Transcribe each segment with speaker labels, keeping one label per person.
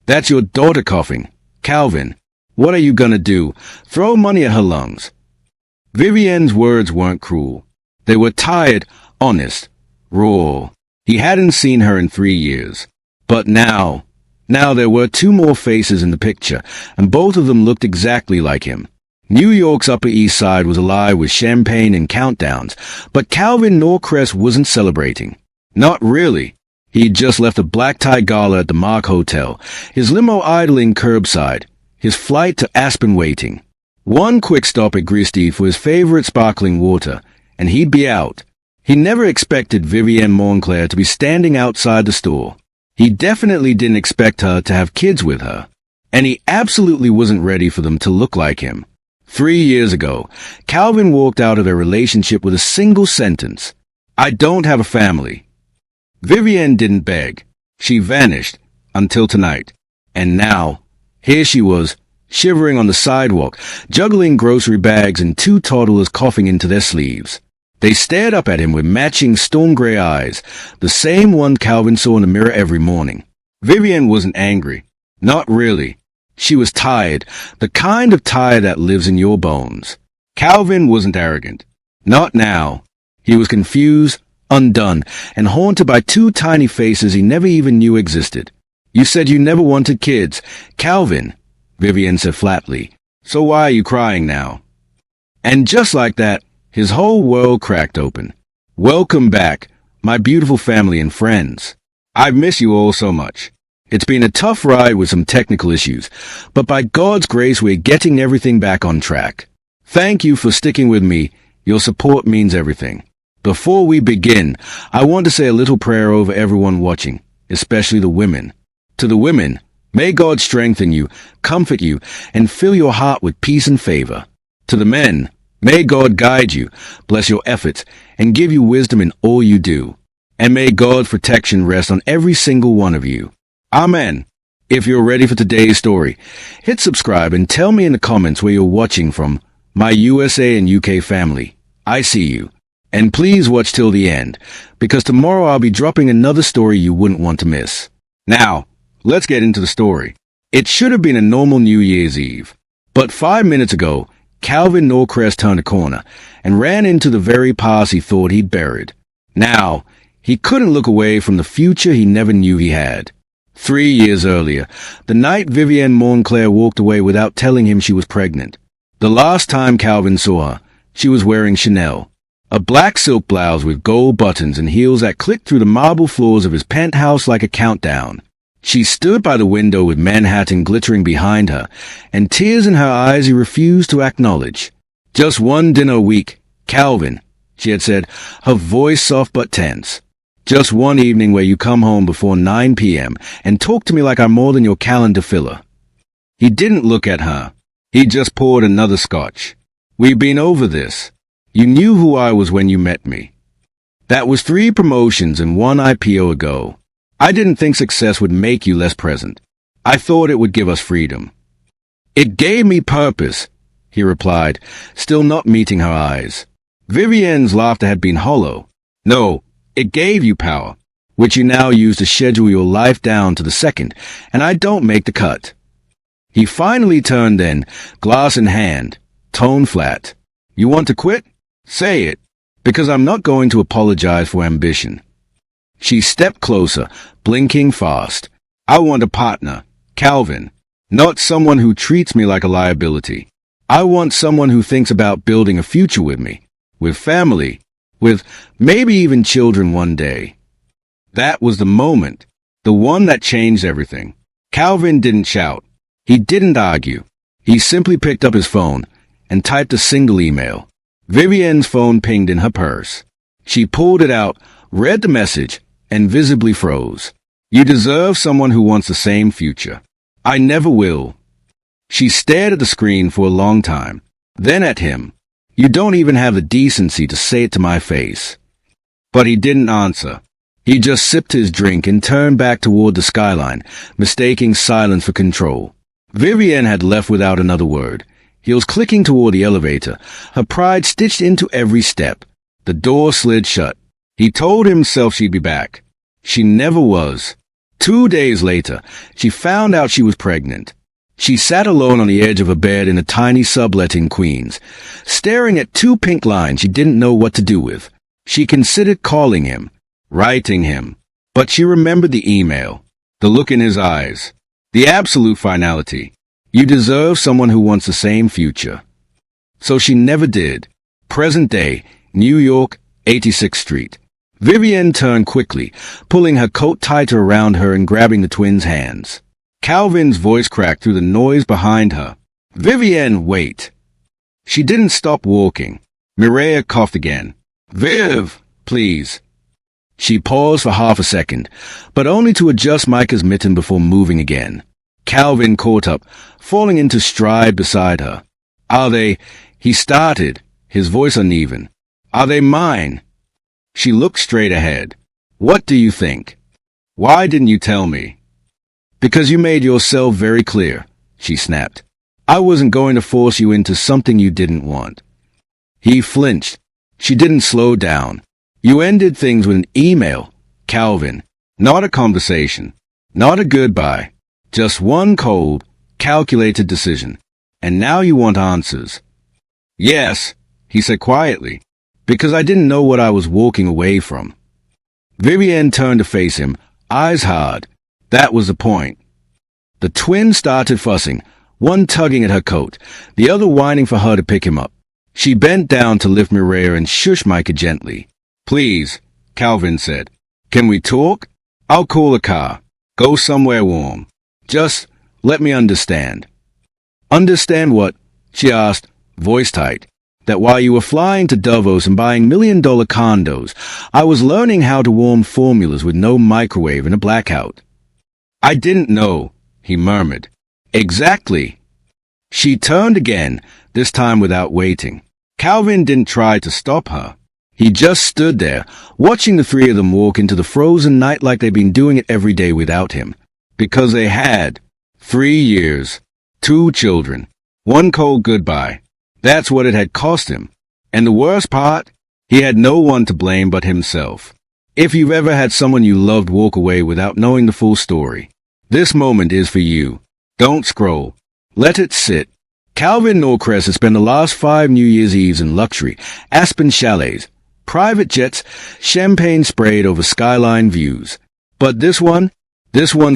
Speaker 1: That's your daughter coughing. Calvin, what are you gonna do? Throw money at her lungs? Vivienne's words weren't cruel. They were tired, honest, raw. He hadn't seen her in 3 years. But now there were two more faces in the picture, and both of them looked exactly like him. New York's Upper East Side was alive with champagne and countdowns, but Calvin Norcrest wasn't celebrating. Not really. He'd just left a black-tie gala at the Mark Hotel, his limo idling curbside, his flight to Aspen waiting. One quick stop at Gristi for his favorite sparkling water, and he'd be out. He never expected Vivienne Montclair to be standing outside the store. He definitely didn't expect her to have kids with her. And he absolutely wasn't ready for them to look like him. 3 years ago, Calvin walked out of their relationship with a single sentence. I don't have a family. Vivienne didn't beg. She vanished, until tonight. And now, here she was, shivering on the sidewalk, juggling grocery bags and two toddlers coughing into their sleeves. They stared up at him with matching storm gray eyes, the same one Calvin saw in the mirror every morning. Vivienne wasn't angry. Not really. She was tired, the kind of tired that lives in your bones. Calvin wasn't arrogant. Not now. He was confused, undone, and haunted by two tiny faces he never even knew existed. You said you never wanted kids. Calvin, Vivienne said flatly. So why are you crying now? And just like that, his whole world cracked open. Welcome back, my beautiful family and friends. I miss you all so much. It's been a tough ride with some technical issues, but by God's grace we're getting everything back on track. Thank you for sticking with me. Your support means everything. Before we begin, I want to say a little prayer over everyone watching, especially the women. To the women, may God strengthen you, comfort you, and fill your heart with peace and favor. To the men, may God guide you, bless your efforts, and give you wisdom in all you do. And may God's protection rest on every single one of you. Amen. If you're ready for today's story, hit subscribe and tell me in the comments where you're watching from. My USA and UK family, I see you. And please watch till the end, because tomorrow I'll be dropping another story you wouldn't want to miss. Now, let's get into the story. It should have been a normal New Year's Eve. But 5 minutes ago, Calvin Norcrest turned a corner and ran into the very past he thought he'd buried. Now, he couldn't look away from the future he never knew he had. 3 years earlier, the night Vivienne Montclair walked away without telling him she was pregnant. The last time Calvin saw her, she was wearing Chanel, a black silk blouse with gold buttons and heels that clicked through the marble floors of his penthouse like a countdown. She stood by the window with Manhattan glittering behind her, and tears in her eyes he refused to acknowledge. Just one dinner a week, Calvin, she had said, her voice soft but tense. Just one evening where you come home before 9 p.m. and talk to me like I'm more than your calendar filler. He didn't look at her. He just poured another scotch. We've been over this. You knew who I was when you met me. That was 3 promotions and 1 IPO ago. I didn't think success would make you less present. I thought it would give us freedom. It gave me purpose, he replied, still not meeting her eyes. Vivienne's laughter had been hollow. No, it gave you power, which you now use to schedule your life down to the second, and I don't make the cut. He finally turned then, glass in hand, tone flat. You want to quit? Say it, because I'm not going to apologize for ambition. She stepped closer, blinking fast. I want a partner, Calvin, not someone who treats me like a liability. I want someone who thinks about building a future with me, with family, with maybe even children one day. That was the moment, the one that changed everything. Calvin didn't shout. He didn't argue. He simply picked up his phone and typed a single email. Vivienne's phone pinged in her purse. She pulled it out, read the message, and visibly froze. You deserve someone who wants the same future. I never will. She stared at the screen for a long time, then at him. You don't even have the decency to say it to my face. But he didn't answer. He just sipped his drink and turned back toward the skyline, mistaking silence for control. Vivienne had left without another word. Heels clicking toward the elevator, her pride stitched into every step. The door slid shut. He told himself she'd be back. She never was. 2 days later, she found out she was pregnant. She sat alone on the edge of a bed in a tiny sublet in Queens, staring at 2 pink lines she didn't know what to do with. She considered calling him, writing him, but she remembered the email, the look in his eyes, the absolute finality. You deserve someone who wants the same future. So she never did. Present day, New York, 86th Street. Vivienne turned quickly, pulling her coat tighter around her and grabbing the twins' hands. Calvin's voice cracked through the noise behind her. Vivienne, wait. She didn't stop walking. Mireya coughed again. Viv, please. She paused for half a second, but only to adjust Micah's mitten before moving again. Calvin caught up, falling into stride beside her. Are they, he started, his voice uneven. Are they mine? She looked straight ahead. What do you think? Why didn't you tell me? Because you made yourself very clear, she snapped. I wasn't going to force you into something you didn't want. He flinched. She didn't slow down. You ended things with an email, Calvin. Not a conversation. Not a goodbye. Just one cold, calculated decision. And now you want answers. Yes, he said quietly. Because I didn't know what I was walking away from. Vivienne turned to face him, eyes hard. That was the point. The twins started fussing, one tugging at her coat, the other whining for her to pick him up. She bent down to lift Mireya and shush Micah gently. Please, Calvin said. Can we talk? I'll call a car. Go somewhere warm. Just let me understand. Understand what? She asked, voice tight. That while you were flying to Davos and buying million-dollar condos, I was learning how to warm formulas with no microwave and a blackout. I didn't know, he murmured. Exactly. She turned again, this time without waiting. Calvin didn't try to stop her. He just stood there, watching the 3 of them walk into the frozen night like they'd been doing it every day without him. Because they had. 3 years. 2 children. 1 cold goodbye. That's what it had cost him. And the worst part? He had no one to blame but himself. If you've ever had someone you loved walk away without knowing the full story, this moment is for you. Don't scroll. Let it sit. Calvin Norcrest has spent the last 5 New Year's Eves in luxury, Aspen chalets, private jets, champagne sprayed over skyline views. But this one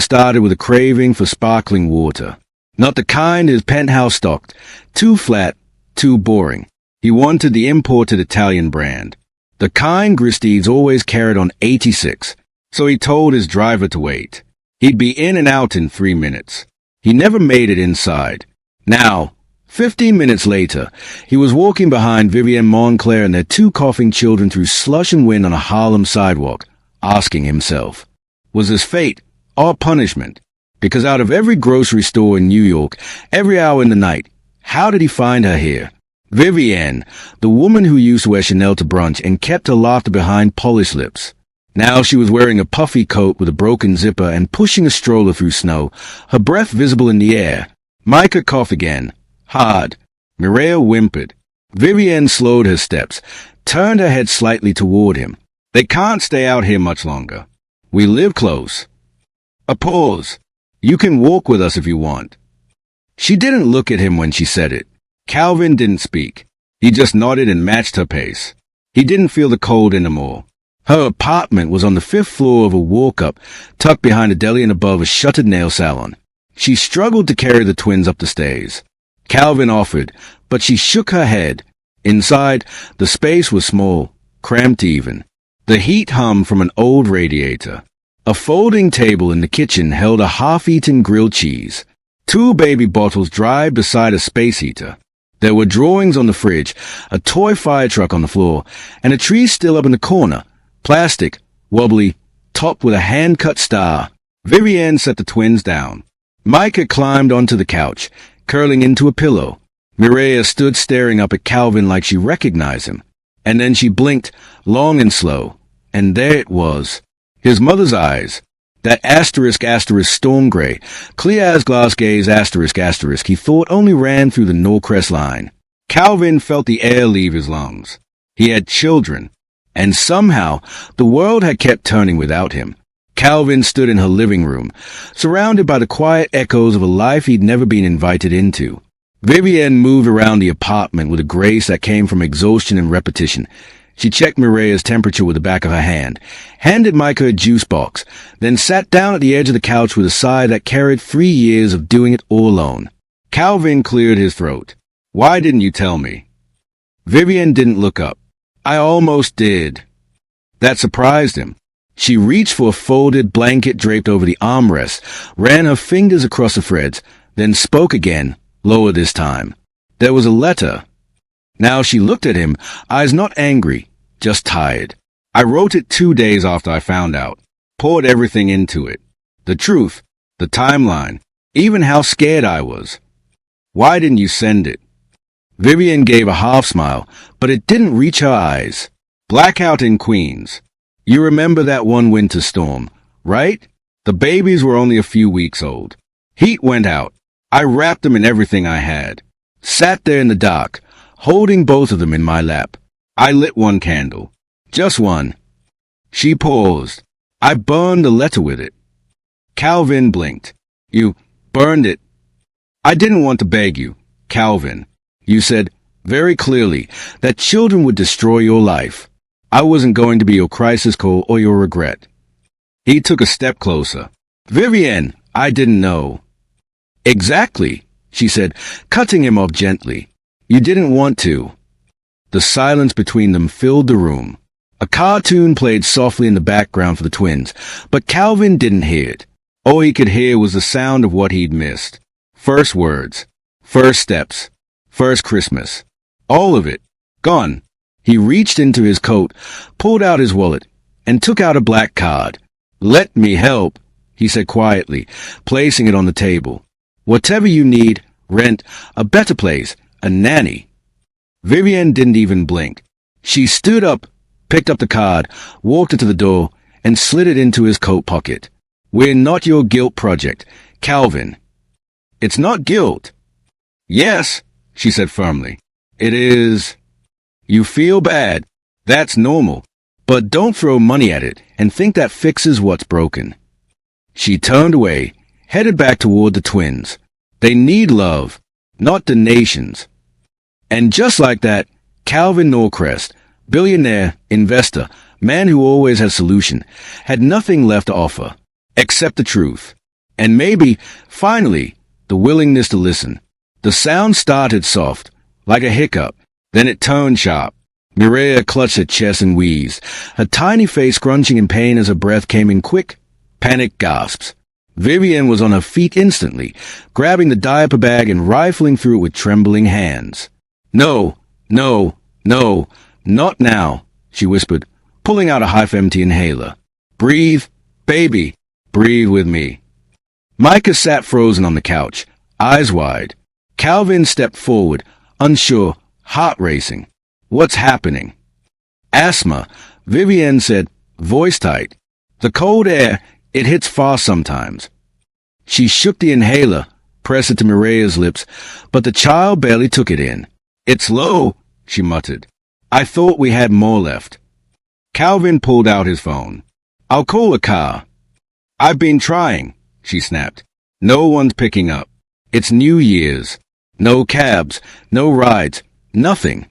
Speaker 1: started with a craving for sparkling water. Not the kind his penthouse stocked. Too flat, too boring. He wanted the imported Italian brand. The kind Gristedes always carried on 86, so he told his driver to wait. He'd be in and out in 3 minutes. He never made it inside. Now, 15 minutes later, he was walking behind Vivienne Montclair and their 2 coughing children through slush and wind on a Harlem sidewalk, asking himself, was this fate or punishment? Because out of every grocery store in New York, every hour in the night, how did he find her here? Vivienne, the woman who used to wear Chanel to brunch and kept her laughter behind polished lips. Now she was wearing a puffy coat with a broken zipper and pushing a stroller through snow, her breath visible in the air. Micah coughed again. Hard. Mireya whimpered. Vivienne slowed her steps, turned her head slightly toward him. They can't stay out here much longer. We live close. A pause. You can walk with us if you want. She didn't look at him when she said it. Calvin didn't speak. He just nodded and matched her pace. He didn't feel the cold anymore. Her apartment was on the 5th floor of a walk-up, tucked behind a deli and above a shuttered nail salon. She struggled to carry the twins up the stairs. Calvin offered, but she shook her head. Inside, the space was small, cramped even. The heat hummed from an old radiator. A folding table in the kitchen held a half-eaten grilled cheese. 2 baby bottles dried beside a space heater. There were drawings on the fridge, a toy fire truck on the floor, and a tree still up in the corner, plastic, wobbly, topped with a hand-cut star. Vivienne set the twins down. Micah climbed onto the couch, curling into a pillow. Mireya stood staring up at Calvin like she recognized him. And then she blinked, long and slow. And there it was. His mother's eyes. That asterisk storm gray, clear as glass gaze asterisk he thought only ran through the Norcrest line. Calvin felt the air leave his lungs. He had children, and somehow the world had kept turning without him. Calvin stood in her living room, surrounded by the quiet echoes of a life he'd never been invited into. Vivienne moved around the apartment with a grace that came from exhaustion and repetition. She checked Mireya's temperature with the back of her hand, handed Micah a juice box, then sat down at the edge of the couch with a sigh that carried 3 years of doing it all alone. Calvin cleared his throat. "Why didn't you tell me?" Vivienne didn't look up. "I almost did." That surprised him. She reached for a folded blanket draped over the armrest, ran her fingers across the threads, then spoke again, lower this time. "There was a letter." Now she looked at him, eyes not angry, just tired. "I wrote it 2 days after I found out. Poured everything into it. The truth, the timeline, even how scared I was. Why didn't you send it?" Vivienne gave a half smile, but it didn't reach her eyes. "Blackout in Queens. You remember that one winter storm, right? The babies were only a few weeks old. Heat went out. I wrapped them in everything I had. Sat there in the dark, holding both of them in my lap. I lit one candle. Just one." She paused. "I burned the letter with it." Calvin blinked. "You burned it?" "I didn't want to beg you, Calvin. You said very clearly that children would destroy your life. I wasn't going to be your crisis call or your regret." He took a step closer. "Vivienne, I didn't know." "Exactly," she said, cutting him off gently. "You didn't want to." The silence between them filled the room. A cartoon played softly in the background for the twins, but Calvin didn't hear it. All he could hear was the sound of what he'd missed. First words, first steps, first Christmas. All of it, gone. He reached into his coat, pulled out his wallet, and took out a black card. "Let me help," he said quietly, placing it on the table. "Whatever you need, rent, a better place, a nanny." Vivienne didn't even blink. She stood up, picked up the card, walked it to the door, and slid it into his coat pocket. "We're not your guilt project, Calvin." "It's not guilt." "Yes," she said firmly. "It is." "You feel bad. That's normal. But don't throw money at it and think that fixes what's broken." She turned away, headed back toward the twins. They need love, not donations. And just like that, Calvin Norcrest, billionaire, investor, man who always has solution, had nothing left to offer, except the truth. And maybe, finally, the willingness to listen. The sound started soft, like a hiccup. Then it turned sharp. Mireya clutched her chest and wheezed, her tiny face scrunching in pain as her breath came in quick, panicked gasps. Vivienne was on her feet instantly, grabbing the diaper bag and rifling through it with trembling hands. "No, no, no, not now," she whispered, pulling out a half-empty inhaler. "Breathe, baby, breathe with me." Micah sat frozen on the couch, eyes wide. Calvin stepped forward, unsure, heart racing. "What's happening?" "Asthma," Vivienne said, voice tight. "The cold air, it hits fast sometimes." She shook the inhaler, pressed it to Mireya's lips, but the child barely took it in. "It's low," she muttered. "I thought we had more left." Calvin pulled out his phone. "I'll call a car." "I've been trying," she snapped. "No one's picking up. It's New Year's. No cabs, no rides, nothing."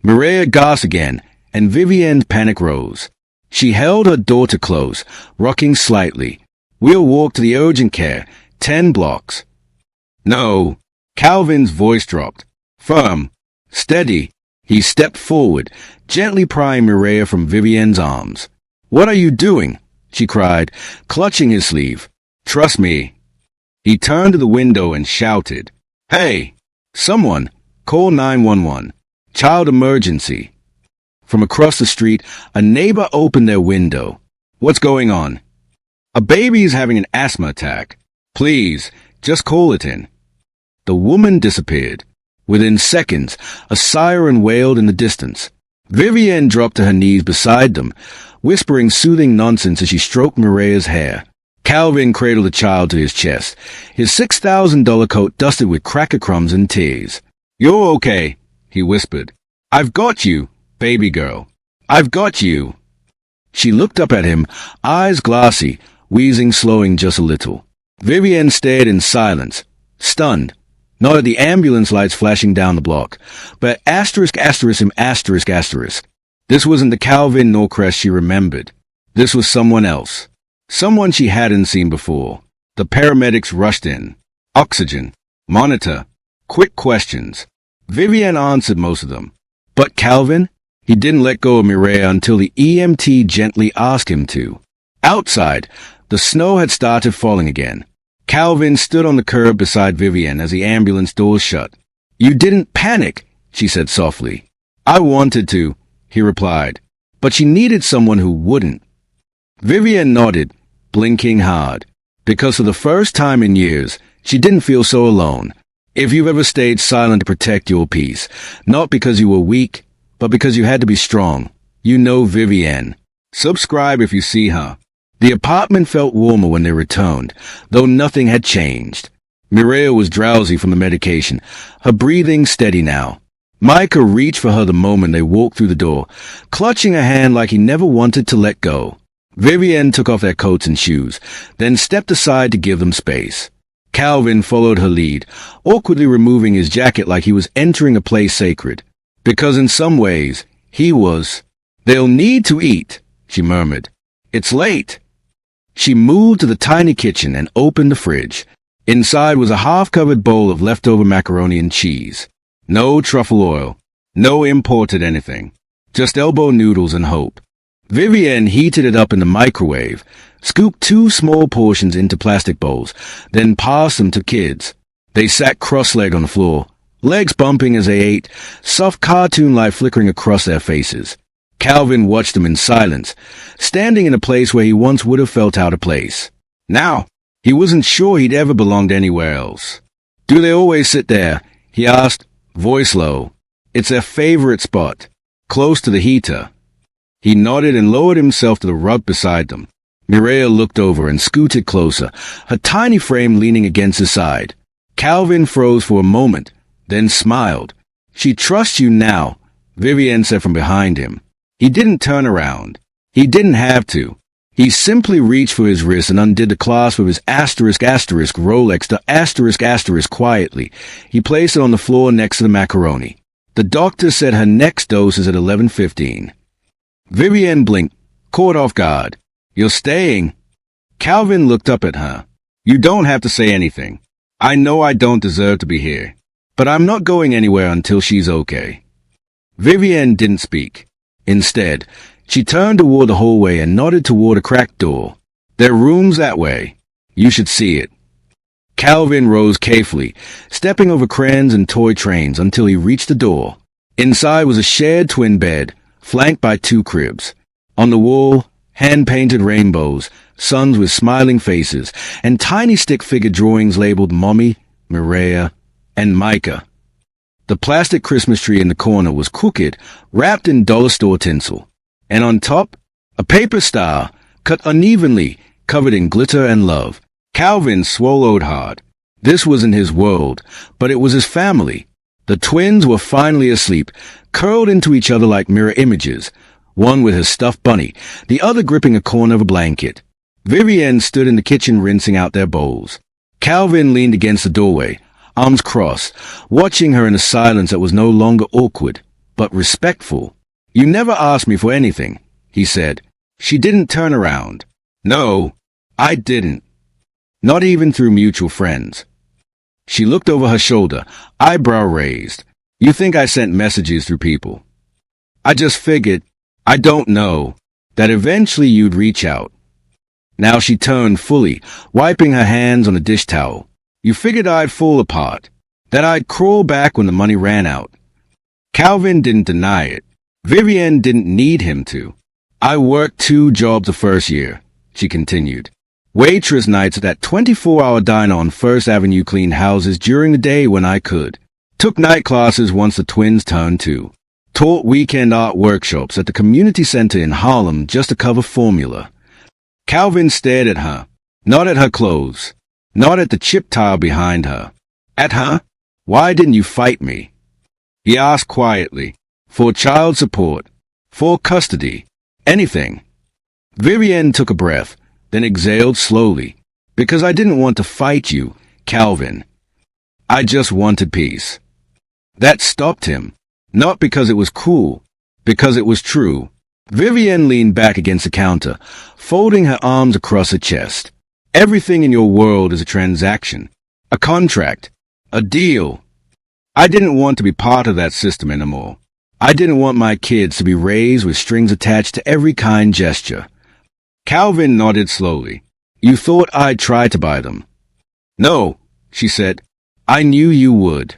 Speaker 1: Mireya gasped again, and Vivienne's panic rose. She held her daughter close, rocking slightly. "We'll walk to the urgent care, 10 blocks. "No." Calvin's voice dropped. Firm. Steady. He stepped forward, gently prying Mireya from Vivienne's arms. "What are you doing?" she cried, clutching his sleeve. "Trust me." He turned to the window and shouted, "Hey! Someone! Call 911. Child emergency." From across the street, a neighbor opened their window. "What's going on?" "A baby's having an asthma attack. Please, just call it in." The woman disappeared. Within seconds, a siren wailed in the distance. Vivienne dropped to her knees beside them, whispering soothing nonsense as she stroked Mireya's hair. Calvin cradled the child to his chest, his $6,000 coat dusted with cracker crumbs and tears. "You're okay," he whispered. "I've got you, baby girl. I've got you." She looked up at him, eyes glassy, wheezing, slowing just a little. Vivienne stared in silence, stunned, not at the ambulance lights flashing down the block, but asterisk asterisk him asterisk asterisk. This wasn't the Calvin Norcrest she remembered. This was someone else. Someone she hadn't seen before. The paramedics rushed in. Oxygen. Monitor. Quick questions. Vivienne answered most of them. But Calvin? He didn't let go of Mireille until the EMT gently asked him to. Outside, the snow had started falling again. Calvin stood on the curb beside Vivienne as the ambulance doors shut. "You didn't panic," she said softly. "I wanted to," he replied, "but she needed someone who wouldn't." Vivienne nodded, blinking hard, because for the first time in years, she didn't feel so alone. If you've ever stayed silent to protect your peace, not because you were weak, but because you had to be strong, you know Vivienne. Subscribe if you see her. The apartment felt warmer when they returned, though nothing had changed. Mireille was drowsy from the medication, her breathing steady now. Micah reached for her the moment they walked through the door, clutching a hand like he never wanted to let go. Vivienne took off their coats and shoes, then stepped aside to give them space. Calvin followed her lead, awkwardly removing his jacket like he was entering a place sacred. Because in some ways, he was. "They'll need to eat," she murmured. "It's late." She moved to the tiny kitchen and opened the fridge. Inside was a half-covered bowl of leftover macaroni and cheese. No truffle oil. No imported anything. Just elbow noodles and hope. Vivienne heated it up in the microwave, scooped 2 small portions into plastic bowls, then passed them to kids. They sat cross-legged on the floor, legs bumping as they ate, soft cartoon light flickering across their faces. Calvin watched them in silence, standing in a place where he once would have felt out of place. Now, he wasn't sure he'd ever belonged anywhere else. "Do they always sit there?" he asked, voice low. "It's their favorite spot, close to the heater." He nodded and lowered himself to the rug beside them. Mireille looked over and scooted closer, her tiny frame leaning against his side. Calvin froze for a moment, then smiled. "She trusts you now," Vivienne said from behind him. He didn't turn around. He didn't have to. He simply reached for his wrist and undid the clasp of his asterisk asterisk Rolex to asterisk asterisk quietly. He placed it on the floor next to the macaroni. "The doctor said her next dose is at 11:15. Vivienne blinked, caught off guard. "You're staying?" Calvin looked up at her. "You don't have to say anything. I know I don't deserve to be here. But I'm not going anywhere until she's okay." Vivienne didn't speak. Instead, she turned toward the hallway and nodded toward a cracked door. "There are rooms that way. You should see it." Calvin rose carefully, stepping over crayons and toy trains until he reached the door. Inside was a shared twin bed, flanked by 2 cribs. On the wall, hand-painted rainbows, suns with smiling faces, and tiny stick-figure drawings labeled Mommy, Mireille, and Micah. The plastic Christmas tree in the corner was crooked, wrapped in dollar store tinsel. And on top, a paper star, cut unevenly, covered in glitter and love. Calvin swallowed hard. This wasn't his world, but it was his family. The twins were finally asleep, curled into each other like mirror images, one with his stuffed bunny, the other gripping a corner of a blanket. Vivienne stood in the kitchen rinsing out their bowls. Calvin leaned against the doorway, arms crossed, watching her in a silence that was no longer awkward, but respectful. "You never asked me for anything," he said. She didn't turn around. "No, I didn't. Not even through mutual friends." She looked over her shoulder, eyebrow raised. "You think I sent messages through people? I just figured, I don't know, that eventually you'd reach out." Now she turned fully, wiping her hands on the dish towel. "You figured I'd fall apart, that I'd crawl back when the money ran out." Calvin didn't deny it. Vivienne didn't need him to. "I worked 2 jobs the first year," she continued. "Waitress nights at that 24-hour diner on First Avenue, cleaned houses during the day when I could. Took night classes once the twins turned 2. Taught weekend art workshops at the community center in Harlem just to cover formula." Calvin stared at her, not at her clothes, not at the chip tile behind her. "At her? Why didn't you fight me?" He asked quietly. "For child support, for custody, anything." Vivienne took a breath, then exhaled slowly. Because I didn't want to fight you, Calvin. I just wanted peace. That stopped him. Not because it was cool, because it was true. Vivienne leaned back against the counter, folding her arms across her chest. Everything in your world is a transaction, a contract, a deal. I didn't want to be part of that system anymore. I didn't want my kids to be raised with strings attached to every kind gesture. Calvin nodded slowly. You thought I'd try to buy them. No, she said. I knew you would.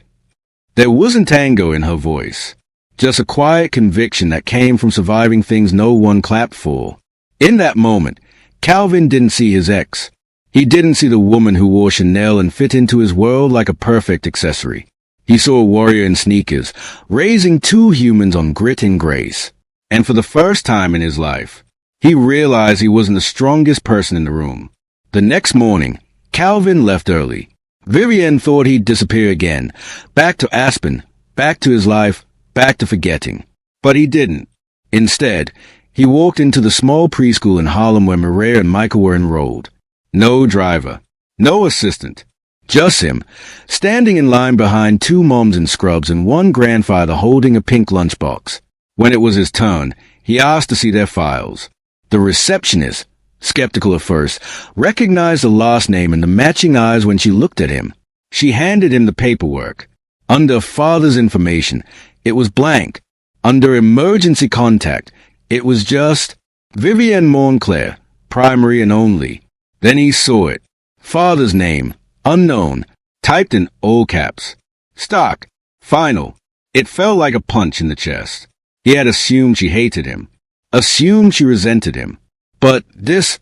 Speaker 1: There wasn't anger in her voice, just a quiet conviction that came from surviving things no one clapped for. In that moment, Calvin didn't see his ex. He didn't see the woman who wore Chanel and fit into his world like a perfect accessory. He saw a warrior in sneakers, raising two humans on grit and grace. And for the first time in his life, he realized he wasn't the strongest person in the room. The next morning, Calvin left early. Vivienne thought he'd disappear again, back to Aspen, back to his life, back to forgetting. But he didn't. Instead, he walked into the small preschool in Harlem where Maria and Michael were enrolled. No driver, no assistant, just him, standing in line behind two moms in scrubs and one grandfather holding a pink lunchbox. When it was his turn, he asked to see their files. The receptionist, skeptical at first, recognized the last name and the matching eyes when she looked at him. She handed him the paperwork. Under father's information, it was blank. Under emergency contact, it was just Vivienne Montclair, primary and only. Then he saw it. Father's name, unknown, typed in all caps. Stock, final. It felt like a punch in the chest. He had assumed she hated him, assumed she resented him. But this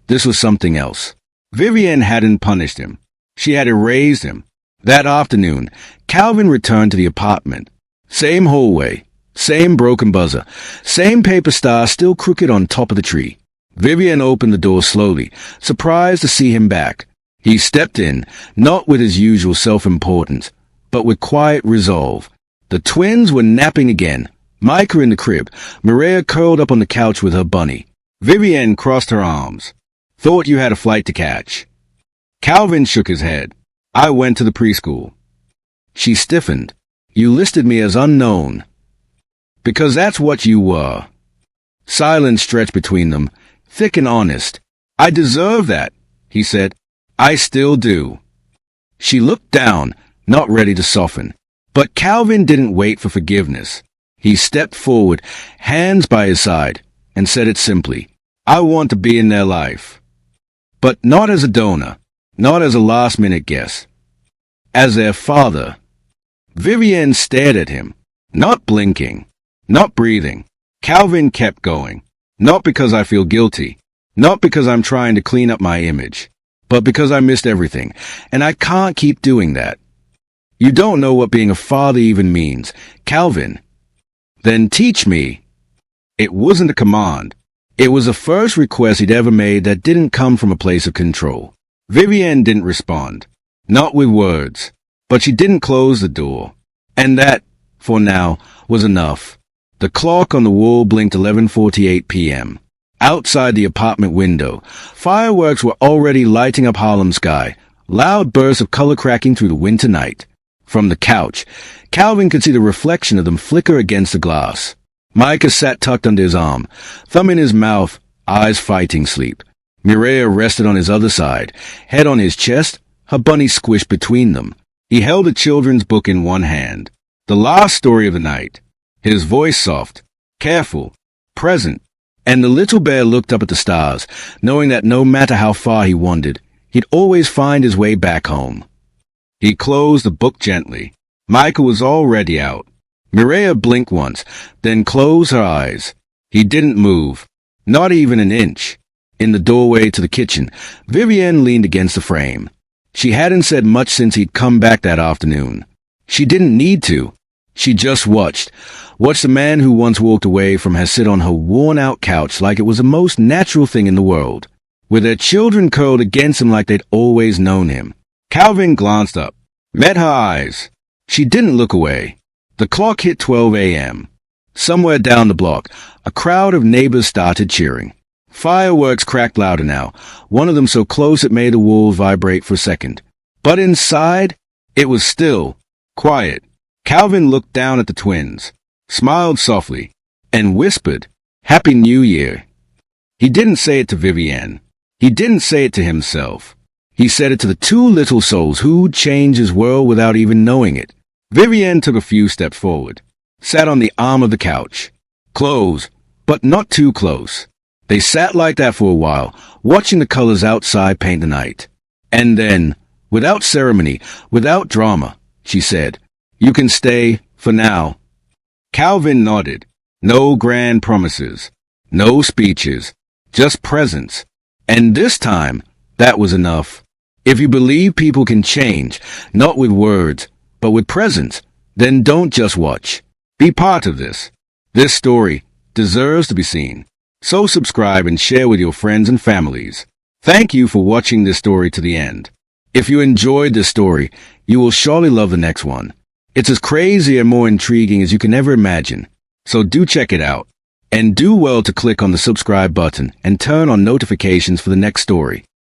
Speaker 1: was something else. Vivienne hadn't punished him. She had erased him. That afternoon, Calvin returned to the apartment. Same hallway, same broken buzzer, same paper star still crooked on top of the tree. Vivienne opened the door slowly, surprised to see him back. He stepped in, not with his usual self-importance, but with quiet resolve. The twins were napping again. Micah in the crib, Maria curled up on the couch with her bunny. Vivienne crossed her arms. Thought you had a flight to catch. Calvin shook his head. I went to the preschool. She stiffened. You listed me as unknown. Because that's what you were. Silence stretched between them, thick and honest. I deserve that, he said. I still do. She looked down, not ready to soften. But Calvin didn't wait for forgiveness. He stepped forward, hands by his side, and said it simply. I want to be in their life. But not as a donor, not as a last-minute guest. As their father. Vivienne stared at him, not blinking, not breathing. Calvin kept going. Not because I feel guilty, not because I'm trying to clean up my image, but because I missed everything, and I can't keep doing that. You don't know what being a father even means, Calvin. Then teach me. It wasn't a command. It was the first request he'd ever made that didn't come from a place of control. Vivienne didn't respond. Not with words. But she didn't close the door. And that, for now, was enough. The clock on the wall blinked 11:48 p.m. Outside the apartment window, fireworks were already lighting up Harlem's sky, loud bursts of color cracking through the winter night. From the couch, Calvin could see the reflection of them flicker against the glass. Micah sat tucked under his arm, thumb in his mouth, eyes fighting sleep. Mireya rested on his other side, head on his chest, her bunny squished between them. He held a children's book in one hand. The last story of the night. His voice soft, careful, present. And the little bear looked up at the stars, knowing that no matter how far he wandered, he'd always find his way back home. He closed the book gently. Micah was already out. Mireya blinked once, then closed her eyes. He didn't move, not even an inch. In the doorway to the kitchen, Vivienne leaned against the frame. She hadn't said much since he'd come back that afternoon. She didn't need to. She just watched the man who once walked away from her sit on her worn-out couch like it was the most natural thing in the world, with their children curled against him like they'd always known him. Calvin glanced up, met her eyes. She didn't look away. The clock hit 12 a.m. Somewhere down the block, a crowd of neighbors started cheering. Fireworks cracked louder now, one of them so close it made the walls vibrate for a second. But inside, it was still, quiet. Calvin looked down at the twins, smiled softly, and whispered, "Happy New Year." He didn't say it to Vivienne. He didn't say it to himself. He said it to the two little souls who'd change his world without even knowing it. Vivienne took a few steps forward, sat on the arm of the couch. Close, but not too close. They sat like that for a while, watching the colors outside paint the night. And then, without ceremony, without drama, she said, "You can stay, for now." Calvin nodded. No grand promises, no speeches, just presence. And this time, that was enough. If you believe people can change, not with words, but with presence, then don't just watch. Be part of this. This story deserves to be seen. So subscribe and share with your friends and families. Thank you for watching this story to the end. If you enjoyed this story, you will surely love the next one. It's as crazy and more intriguing as you can ever imagine. So do check it out. And do well to click on the subscribe button and turn on notifications for the next story.